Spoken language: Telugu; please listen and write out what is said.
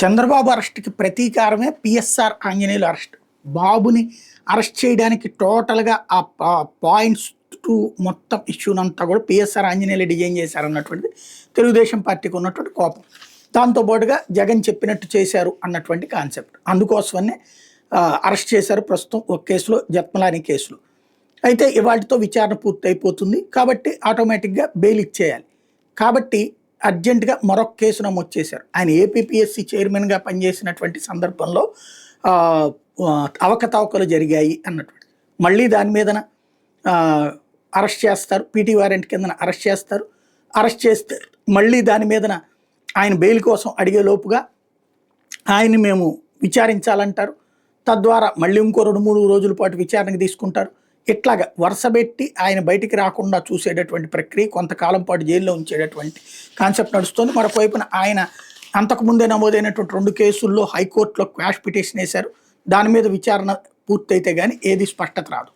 Chandrababu అరెస్ట్‌కి ప్రతీకారమే PSR Anjaneyulu arrest. బాబుని అరెస్ట్ చేయడానికి టోటల్‌గా ఆ పాయింట్స్ టు మొత్తం ఇష్యూనంతా కూడా పిఎస్ఆర్ ఆంజనేయులు డిజైన్ చేశారన్నటువంటిది తెలుగుదేశం పార్టీకి ఉన్నటువంటి కోపం. దాంతో పాటుగా జగన్ చెప్పినట్టు చేశారు అన్నటువంటి కాన్సెప్ట్. అందుకోసమనే అరెస్ట్ చేశారు ప్రస్తుతం ఒక కేసులో, జత్మలాని కేసులో. అయితే ఇవాల్టితో విచారణ పూర్తయిపోతుంది కాబట్టి ఆటోమేటిక్‌గా బెయిల్ ఇచ్చేయాలి. కాబట్టి అర్జెంటుగా మరొక కేసు నమోదు చేశారు. ఆయన ఏపీపీఎస్సీ చైర్మన్‌గా పనిచేసినటువంటి సందర్భంలో అవకతవకలు జరిగాయి అన్నటువంటి. మళ్ళీ దాని మీదన అరెస్ట్ చేస్తారు. పీటీ వారెంట్ కిందన అరెస్ట్ చేస్తారు. అరెస్ట్ చేస్తే మళ్ళీ దాని మీదన ఆయన బెయిల్ కోసం అడిగే లోపుగా ఆయన్ని మేము విచారించాలంటారు. తద్వారా మళ్ళీ ఇంకో 2-3 రోజుల పాటు విచారణకు తీసుకుంటారు. ఇట్లాగా వరుసబెట్టి ఆయన బయటికి రాకుండా చూసేటటువంటి ప్రక్రియ, కొంతకాలం పాటు జైల్లో ఉంచేటటువంటి కాన్సెప్ట్ నడుస్తుంది. మరొకవైపున ఆయన అంతకుముందే నమోదైనటువంటి 2 కేసుల్లో హైకోర్టులో క్వాష్ పిటిషన్ వేశారు. దాని మీద విచారణ పూర్తయితే కానీ ఏది స్పష్టత రాదు.